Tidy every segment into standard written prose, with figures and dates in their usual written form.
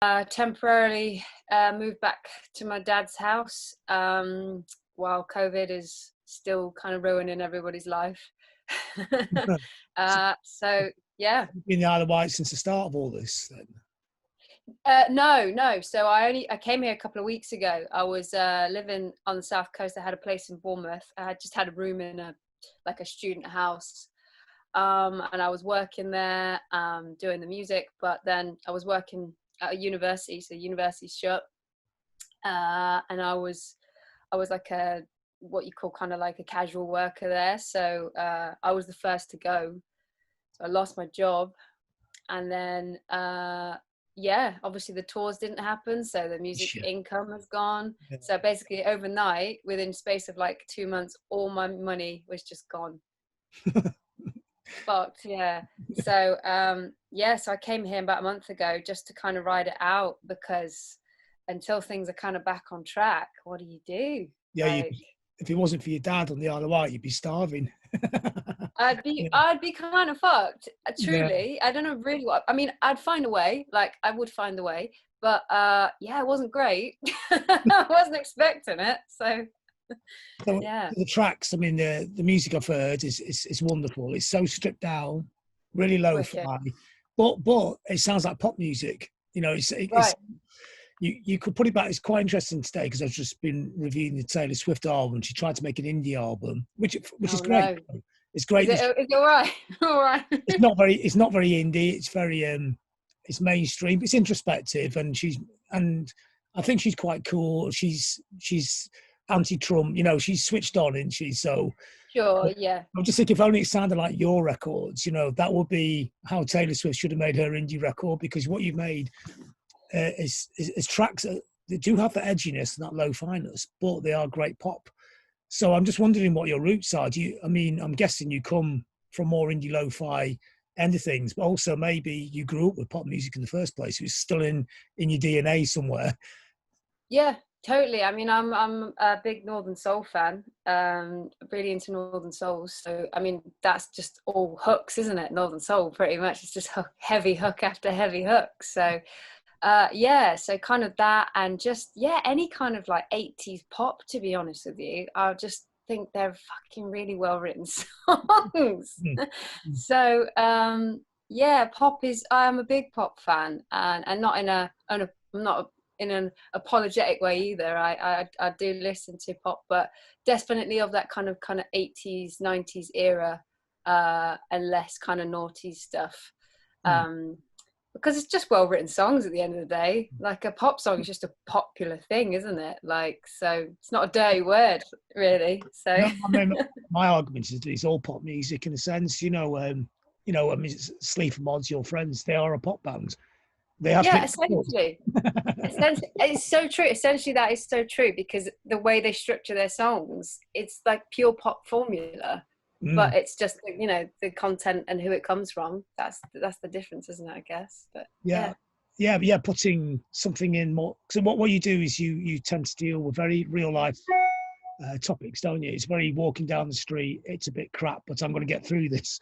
Temporarily moved back to my dad's house while COVID is still kind of ruining everybody's life. So So yeah. you've been in the Isle of Wight since the start of all this then? No. So I came here a couple of weeks ago. I was living on the south coast. I had a place in Bournemouth. I had just had a room in a student house, and I was working there, doing the music. But then I was working at a university, so university's shut, and I was like a what you call kind of like a casual worker there. So I was the first to go. So I lost my job, and then yeah, obviously the tours didn't happen, so the music Shit. income has gone. Yeah. So basically overnight, within space of like 2 months, all my money was just gone. Fucked, yeah. So yeah, so I came here about a month ago just to kind of ride it out, because until things are kind of back on track, what do you do? Yeah, Like, if it wasn't for your dad on the Isle of Wight, you'd be starving. Yeah. I'd be kind of fucked. Yeah. Truly, I don't know really what. I mean, I'd find a way. Like, I would find a way. But yeah, it wasn't great. I wasn't expecting it. So So yeah, the tracks, I mean, the music I've heard is wonderful. It's so stripped down, really lo-fi, wicked. but it sounds like pop music. You know, it's Right. you could put it back. It's quite interesting today because I've just been reviewing the Taylor Swift album. She tried to make an indie album, which is Oh great. no. It's great. Is it all right? All right. It's not very indie. It's very it's mainstream. It's introspective, and I think she's quite cool. She's anti-Trump. You know, she's switched on, isn't she? So Sure. Yeah. I'm just thinking, if only it sounded like your records, you know, that would be how Taylor Swift should have made her indie record, because what you've made is tracks that do have the edginess and that low-finess, but they are great pop. So I'm just wondering what your roots are. I mean, I'm guessing you come from more indie lo-fi end of things, but also maybe you grew up with pop music in the first place. It was still in your DNA somewhere. Yeah. Totally. I mean, I'm a big Northern Soul fan. Really into Northern Soul. So I mean, that's just all hooks, isn't it? Northern Soul, pretty much. It's just heavy hook after heavy hook. So yeah, so kind of that, and just yeah, any kind of like 80s pop, to be honest with you. I just think they're fucking really well written songs. Mm. So yeah, pop is, I'm a big pop fan, and not in not in an apologetic way either. I do listen to pop, but definitely of that kind of 80s 90s era, and less kind of naughty stuff. Mm. Because it's just well written songs at the end of the day. Like, a pop song is just a popular thing, isn't it? Like, so it's not a dirty word, really. So No, I mean, my argument is it's all pop music in a sense. You know, I mean, Sleaford Mods, your friends, they are a pop band. They have yeah, hit. essentially, it's so true. Essentially, that is so true, because the way they structure their songs, it's like pure pop formula, Mm. but it's just, you know, the content and who it comes from. That's the difference, isn't it? I guess. But Yeah, yeah. yeah. Putting something in more. So what you do is you tend to deal with very real life topics, don't you? It's very walking down the street. It's a bit crap, but I'm going to get through this.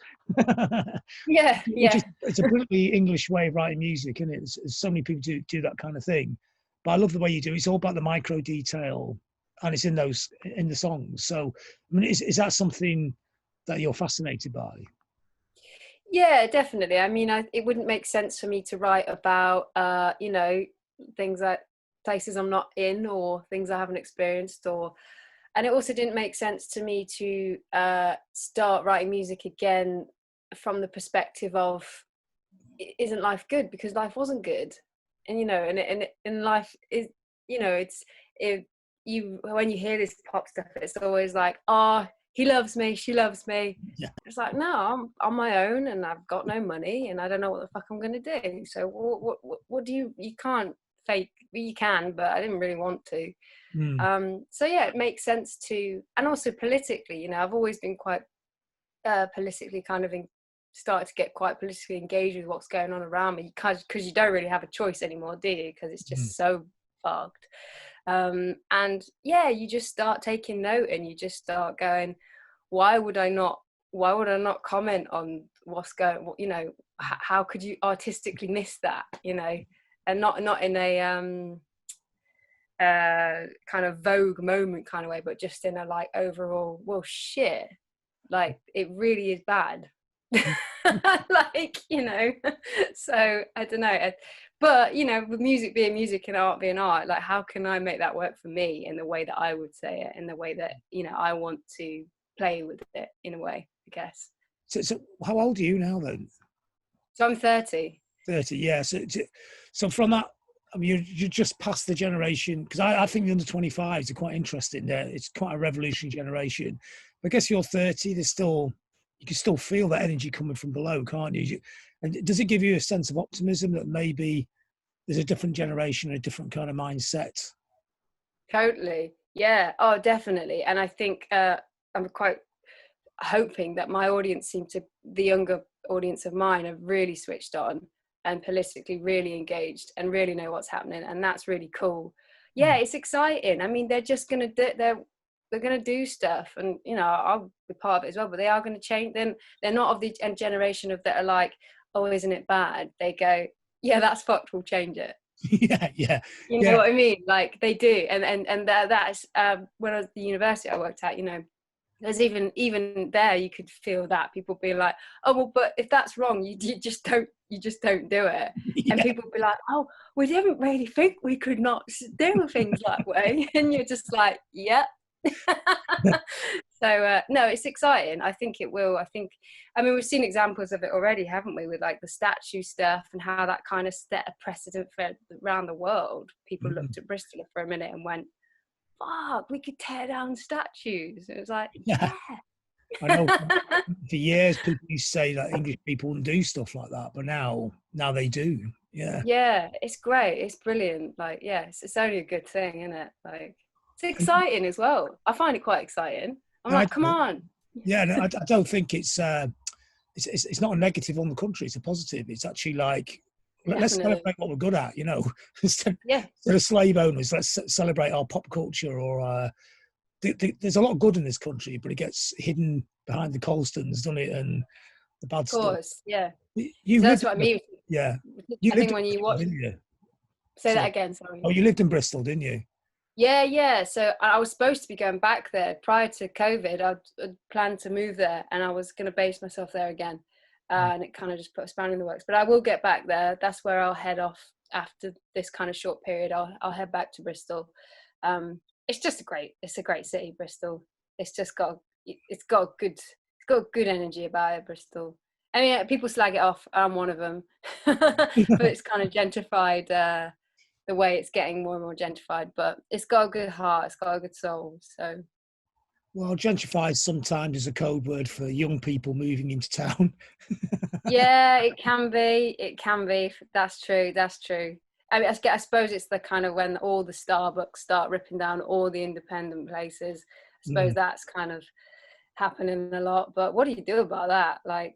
Yeah, Which yeah. is, it's a brilliantly English way of writing music, and it's so many people do that kind of thing. But I love the way you do. It's all about the micro detail, and it's in the songs. So I mean, is that something that you're fascinated by? Yeah, definitely. I mean, it wouldn't make sense for me to write about, you know, things like places I'm not in, or things I haven't experienced, and it also didn't make sense to me to start writing music again from the perspective of, isn't life good? Because life wasn't good, and you know, and life is, you know, you when you hear this pop stuff, it's always like, oh, he loves me, she loves me. Yeah. It's like, no, I'm on my own, and I've got no money, and I don't know what the fuck I'm gonna do. So what do you can't fake. You can, but I didn't really want to. Mm. So yeah, it makes sense to, and also politically, you know, I've always been quite politically kind of started to get quite politically engaged with what's going on around me, because you don't really have a choice anymore, do you? Because it's Mm. just so fucked. And yeah, you just start taking note, and you just start going, why would I not comment on what's going, you know, how could you artistically miss that, you know? and not in a kind of Vogue moment kind of way, but just in a like overall, well, shit, like it really is bad. Like, you know, so I don't know, but you know, with music being music and art being art, like how can I make that work for me in the way that I would say it, in the way that, you know, I want to play with it in a way, I guess. So how old are you now then? So I'm 30. 30, yeah. So from that, I mean, you're just past the generation, because I think the under 25s are quite interesting there. It's quite a revolutionary generation. But I guess you're 30, there's still, you can still feel that energy coming from below, can't you? And does it give you a sense of optimism that maybe there's a different generation, a different kind of mindset? Totally. Yeah. Oh, definitely. And I think I'm quite hoping that my audience the younger audience of mine are really switched on and politically really engaged and really know what's happening. And that's really cool. Yeah, it's exciting. I mean, they're just going to they're going to do stuff, and, you know, I'll be part of it as well, but they are going to change. Then they're not of the generation of that are like, oh, isn't it bad? They go, yeah, that's fucked, we'll change it. Yeah. You know what I mean? Like they do. And that's when I was at the university I worked at, you know, there's even there you could feel that people be like, oh well, but if that's wrong, you just don't do it. Yeah. And people be like, oh, we didn't really think we could not do things that way. And you're just like, yeah. So no, it's exciting. I think it will. I mean, we've seen examples of it already, haven't we, with like the statue stuff and how that kind of set a precedent for around the world. People looked at Bristol for a minute and went, fuck, we could tear down statues. It was like, yeah. I know for years people used to say that English people wouldn't do stuff like that, but now they do. Yeah, it's great, it's brilliant. Like, yeah, it's only a good thing, isn't it? Like, it's exciting as well. I find it quite exciting. I'm like, come on. Yeah, no, I don't think it's not a negative on the country, it's a positive. It's actually like, let's celebrate what we're good at, you know. Instead of slave owners, let's celebrate our pop culture. Or there's a lot of good in this country, but it gets hidden behind the Colstons, doesn't it? And the bad stuff. Of course, yeah. That's what I mean. Yeah. I think when you watch, didn't you? Say that again, sorry. Oh, you lived in Bristol, didn't you? Yeah. So I was supposed to be going back there prior to COVID. I'd planned to move there, and I was going to base myself there again. And it kind of just put a spanner in the works. But I will get back there. That's where I'll head off after this kind of short period. I'll head back to Bristol. It's just it's a great city, Bristol. It's got good energy about it, Bristol. I mean, people slag it off. I'm one of them. But it's kind of gentrified. The way it's getting more and more gentrified, but it's got a good heart, it's got a good soul. So, well, gentrified sometimes is a code word for young people moving into town. Yeah, it can be. That's true. I mean, I suppose it's the kind of when all the Starbucks start ripping down all the independent places. I suppose that's kind of happening a lot. But what do you do about that? Like,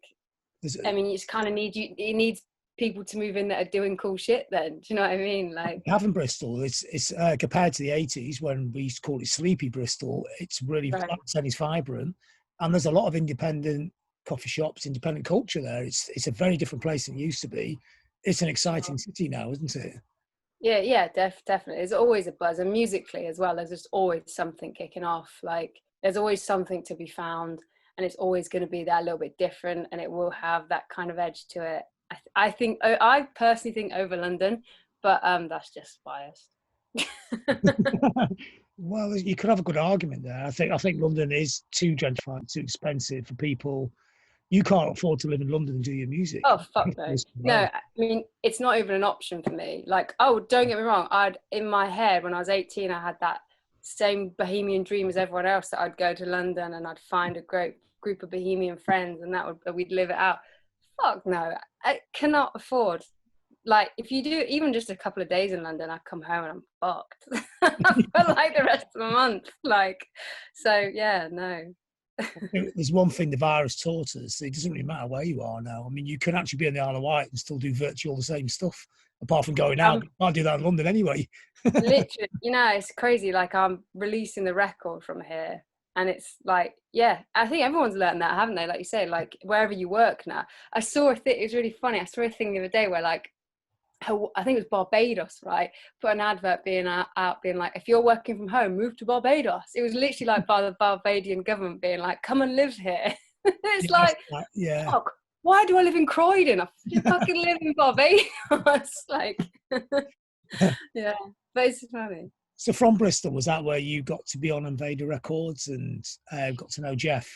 I mean, you just kind of it needs people to move in that are doing cool shit then. Do you know what I mean? Like, having Bristol, it's compared to the 80s when we used to call it sleepy Bristol, it's really and it's vibrant, and there's a lot of independent coffee shops, independent culture there. It's a very different place than it used to be. It's an exciting city now, isn't it? Yeah, definitely. There's always a buzz, and musically as well, there's just always something kicking off. Like, there's always something to be found, and it's always going to be that little bit different, and it will have that kind of edge to it. I personally think over London, but that's just biased. Well, you could have a good argument there. I think London is too gentrified, too expensive for people. You can't afford to live in London and do your music. Oh, fuck no. No, I mean, it's not even an option for me. Like, oh, don't get me wrong. In my head, when I was 18, I had that same bohemian dream as everyone else, that I'd go to London and I'd find a great group of bohemian friends and we'd live it out. Fuck no. I cannot afford. Like, if you do even just a couple of days in London, I come home and I'm fucked for like the rest of the month. Like, so yeah, no. There's one thing the virus taught us: it doesn't really matter where you are now. I mean, you can actually be in the Isle of Wight and still do virtually all the same stuff, apart from going out. I'll do that in London anyway. Literally, you know, it's crazy. Like, I'm releasing the record from here, and it's like, yeah, I think everyone's learned that, haven't they? Like you say, like wherever you work now. I saw a thing. It was really funny. I saw a thing the other day where, like, I think it was Barbados, right? Put an advert being out being like, if you're working from home, move to Barbados. It was literally like by the Barbadian government being like, come and live here. It's Yes, like, yeah. fuck, why do I live in Croydon? I fucking live in Barbados. Like, yeah, but it's funny. So from Bristol, was that where you got to be on Invada Records and got to know Jeff?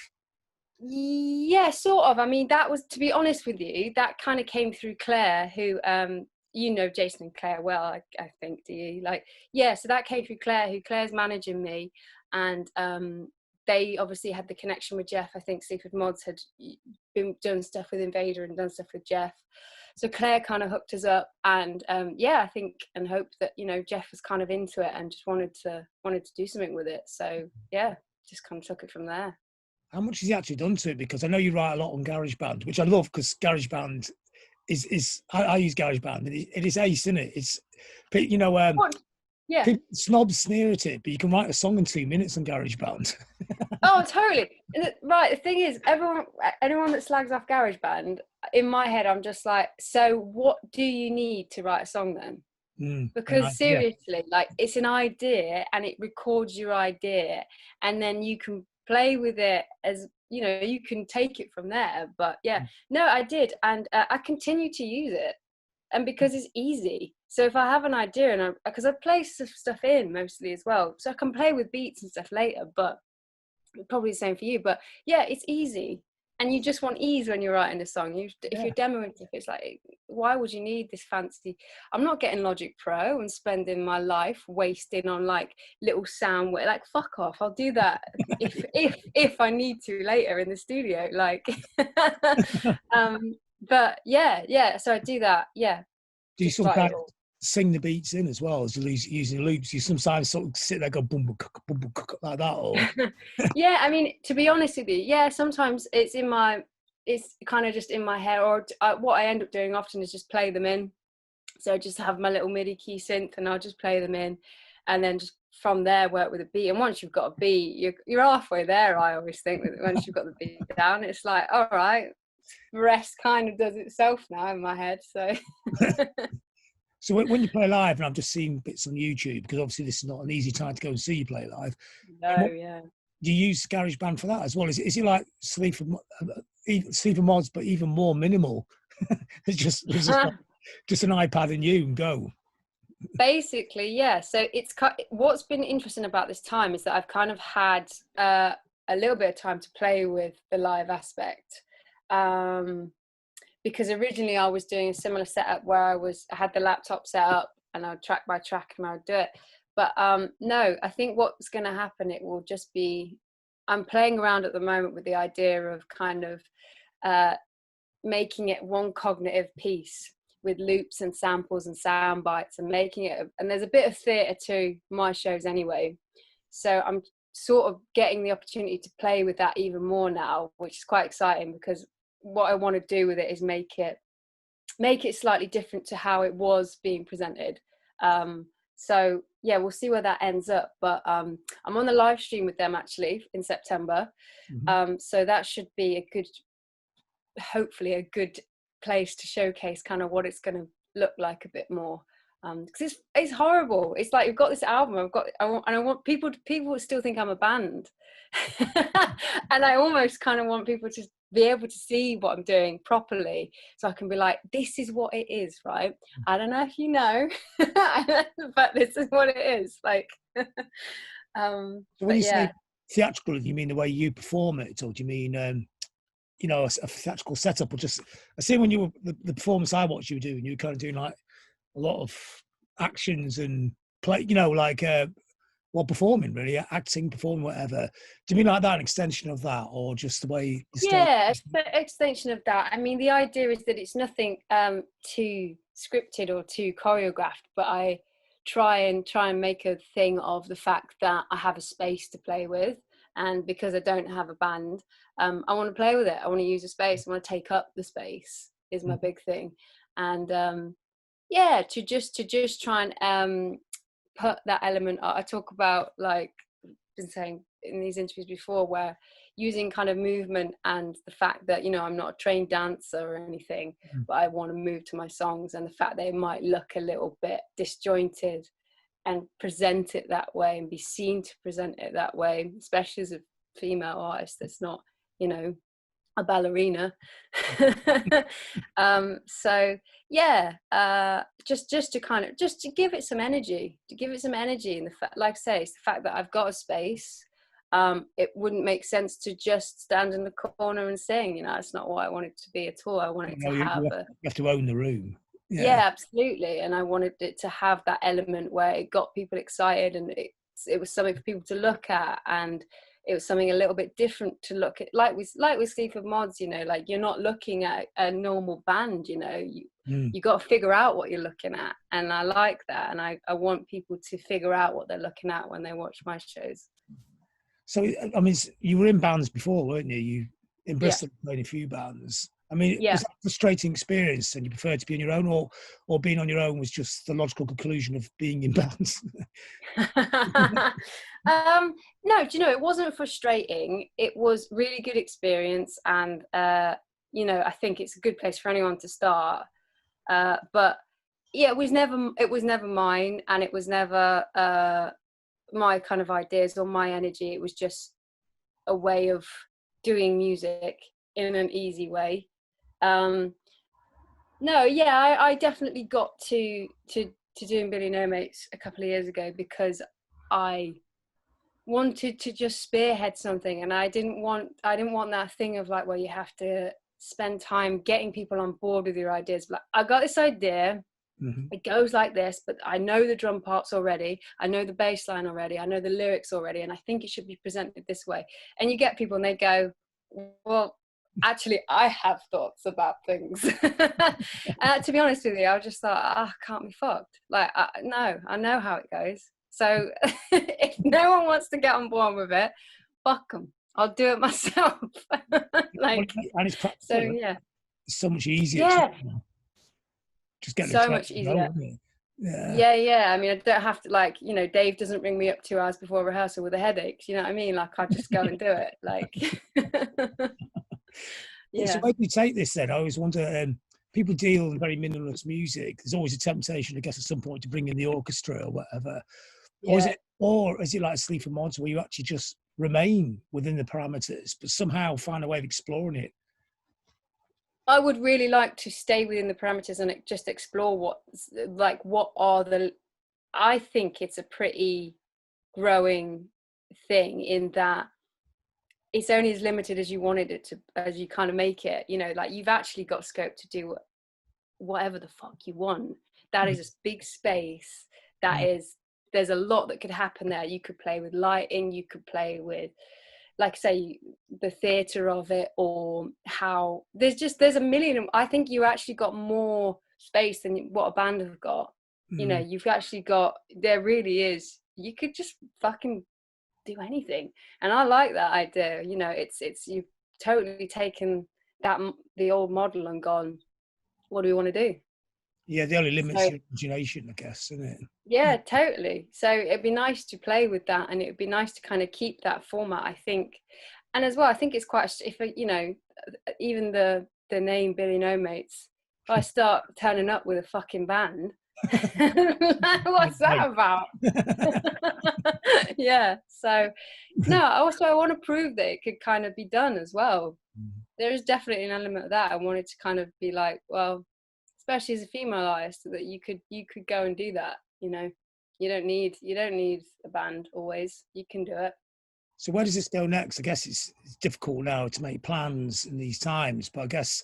Yeah, sort of. I mean, that was, to be honest with you, that kind of came through Claire, who you know Jason and Claire well, I think, do you? Like, yeah, so that came through Claire, who Claire's managing me, and they obviously had the connection with Jeff. I think Sleaford Mods had done stuff with Invader and done stuff with Jeff. So Claire kind of hooked us up, and yeah, I think and hoped that, you know, Jeff was kind of into it and just wanted to do something with it. So yeah, just kind of took it from there. How much has he actually done to it? Because I know you write a lot on Garageband, which I love, because Garageband is I use Garageband, and it is ace, isn't it? It's, you know, yeah. people snob sneer at it, but you can write a song in 2 minutes on Garageband. Oh, totally. Right. The thing is, anyone that slags off GarageBand, in my head, I'm just like, so what do you need to write a song then? Because seriously, like, it's an idea and it records your idea, and then you can play with it as, you know, you can take it from there. But yeah, no, I did. And I continue to use it. And because it's easy. So if I have an idea, and because I play stuff in mostly as well, so I can play with beats and stuff later, but probably the same for you. But yeah, it's easy, and you just want ease when you're writing a song. If you're demoing stuff, it's like, why would you need this fancy? I'm not getting Logic Pro and spending my life wasting on like little sound, like, fuck off. I'll do that if I need to later in the studio, like. But yeah, so I do that. Yeah, Do you sometimes sing the beats in as well as using loops? You sometimes sort of sit there, go boom boom boom boom like that, or yeah, I mean, to be honest with you, yeah, sometimes it's kind of just in my hair, or what I end up doing often is just play them in. So I just have my little MIDI key synth, and I'll just play them in, and then just from there work with a beat. And once you've got a beat, you're halfway there. I always think that once you've got the beat down, it's like, all right, the rest kind of does itself now in my head. So so when you play live, and I've just seen bits on YouTube, because obviously this is not an easy time to go and see you play live. No, yeah. Do you use GarageBand for that as well? Is it like Sleaford Mods, but even more minimal? it's just an iPad and you and go. Basically, yeah. So what's been interesting about this time is that I've kind of had a little bit of time to play with the live aspect. Because originally I was doing a similar setup where I had the laptop set up and I'd track by track and I'd do it. But no, I think what's going to happen, it will just be, I'm playing around at the moment with the idea of kind of making it one cognitive piece with loops and samples and sound bites, and making it, and there's a bit of theatre to my shows anyway. So I'm sort of getting the opportunity to play with that even more now, which is quite exciting, because what I want to do with it is make it slightly different to how it was being presented. So yeah, we'll see where that ends up. But I'm on the live stream with them actually in September. So that should be hopefully a good place to showcase kind of what it's going to look like a bit more. Because it's horrible. It's like, you've got this album, I want people still think I'm a band. And I almost kind of want people to be able to see what I'm doing properly, so I can be like, this is what it is, right? I don't know if you know, but this is what it is, like. So when you say theatrical, you mean the way you perform it, or do you mean you know, a theatrical setup? Or just, I see when you were the performance I watched you do, and you were kind of doing like a lot of actions and play, you know, like performing, really, acting, performing, whatever. Do you mean like that, an extension of that, or just the way you extension of that? I mean, the idea is that it's nothing too scripted or too choreographed, but I try and make a thing of the fact that I have a space to play with, and because I don't have a band, I want to play with it. I want to use the space. I want to take up the space is my big thing. And to just try and put that element. I talk about, like, been saying in these interviews before, where, using kind of movement and the fact that, you know, I'm not a trained dancer or anything, but I want to move to my songs, and the fact they might look a little bit disjointed, and present it that way and be seen to present it that way, especially as a female artist that's not, you know, a ballerina. So yeah, just to kind of, just to give it some energy, and the fact, like I say, it's the fact that I've got a space. It wouldn't make sense to just stand in the corner and sing, you know. It's not what I want it to be at all. I want it to have you have to own the room. yeah, absolutely. And I wanted it to have that element where it got people excited, and it was something for people to look at, and it was something a little bit different to look at, like with Sleaford Mods, you know, like you're not looking at a normal band, you know, you got to figure out what you're looking at, and I like that, and I want people to figure out what they're looking at when they watch my shows. So I mean, you were in bands before, weren't you? You in Bristol played a few bands. I mean, was that a frustrating experience, and you preferred to be on your own, or being on your own was just the logical conclusion of being in bands? No, do you know, it wasn't frustrating. It was really good experience, and you know, I think it's a good place for anyone to start. But yeah, it was never mine, and it was never my kind of ideas or my energy. It was just a way of doing music in an easy way. No, yeah, I definitely got to doing Billy Nomates a couple of years ago because I wanted to just spearhead something, and I didn't want that thing of like, well, you have to spend time getting people on board with your ideas. Like, I got this idea, it goes like this, but I know the drum parts already, I know the bass line already, I know the lyrics already, and I think it should be presented this way. And you get people and they go, well, actually, I have thoughts about things. To be honest with you, I just thought, can't be fucked. Like, no, I know how it goes. So if no one wants to get on board with it, fuck them. I'll do it myself. Like, and it's practical. So yeah, it's so much easier. Yeah, just get so much easier. Yeah. I mean, I don't have to, like, you know, Dave doesn't ring me up 2 hours before rehearsal with a headache. You know what I mean? Like, I just go and do it. Like, yeah. So where do you take this then? I always wonder. People deal in very minimalist music. There's always a temptation, I guess, at some point to bring in the orchestra or whatever. Yeah. Or is it like Sleaford Mods, where you actually just remain within the parameters, but somehow find a way of exploring it? I would really like to stay within the parameters and just explore what are the. I think it's a pretty growing thing in that it's only as limited as you wanted it to, as you kind of make it. You know, like, you've actually got scope to do whatever the fuck you want. That is a big space. There's a lot that could happen there. You could play with lighting, you could play with, like, say, the theatre of it, or how there's a million. I think you actually got more space than what a band have got. You know, you've actually got, there really is, you could just fucking do anything. And I like that idea. You know, it's you've totally taken the old model and gone, what do we want to do? Yeah, the only limits your imagination, I guess, isn't it? Yeah, totally. So it'd be nice to play with that, and it'd be nice to kind of keep that format, I think. And as well, I think it's quite, if you know, even the name Billy Nomates, if I start turning up with a fucking band, what's that about? Yeah. So no, also I want to prove that it could kind of be done as well. There is definitely an element of that. I wanted to kind of be like, well, especially as a female artist, that you could go and do that. You know, you don't need a band always. You can do it. So where does this go next? I guess it's difficult now to make plans in these times, but I guess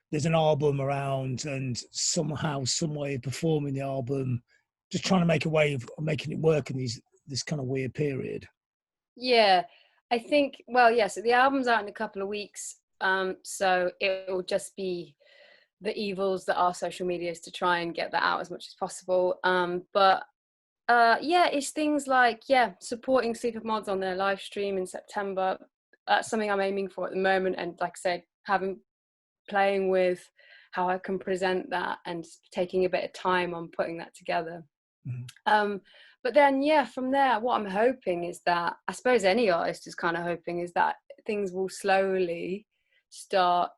there's an album around, and somehow, some way of performing the album, just trying to make a way of making it work in this kind of weird period. Yeah, I think, well, yeah, so the album's out in a couple of weeks. So it will just be the evils that are social media, is to try and get that out as much as possible. But yeah, it's things like, supporting Sleaford Mods on their live stream in September. That's something I'm aiming for at the moment. And like I said, playing with how I can present that, and taking a bit of time on putting that together. But then, yeah, from there, what I'm hoping is that, I suppose any artist is kind of hoping, is that things will slowly start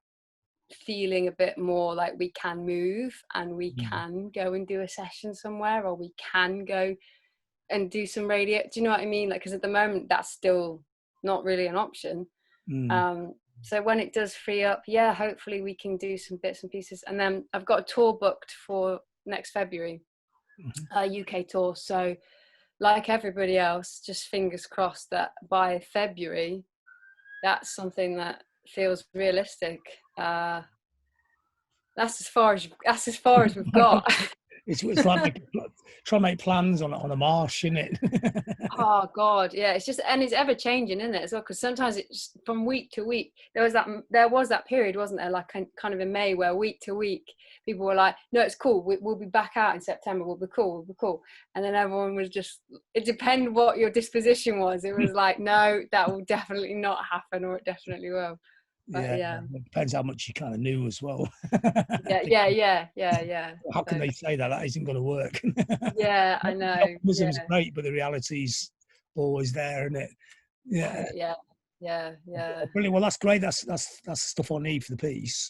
feeling a bit more like we can move and we can go and do a session somewhere, or we can go and do some radio. Do you know what I mean? Like, because at the moment that's still not really an option. So when it does free up, yeah, hopefully we can do some bits and pieces. And then I've got a tour booked for next February, a UK tour. So like everybody else, just fingers crossed that by February, that's something that feels realistic. That's as far as we've got. It's like trying to make plans on a marsh, isn't it? Oh God, yeah. It's just, and it's ever changing, isn't it, as well? Because sometimes it's from week to week. There was that period, wasn't there? Like kind of in May, where week to week people were like, "No, it's cool. We'll be back out in September. We'll be cool. We'll be cool." And then everyone was just. It depended what your disposition was. It was like, "No, that will definitely not happen, or it definitely will." But, yeah. It depends how much you kind of knew as well. Yeah. How can they say that isn't going to work? Yeah, I know. Optimism's great, but the reality's always there, isn't it? Yeah. Yeah. Brilliant. Well, that's great. That's stuff I need for the piece.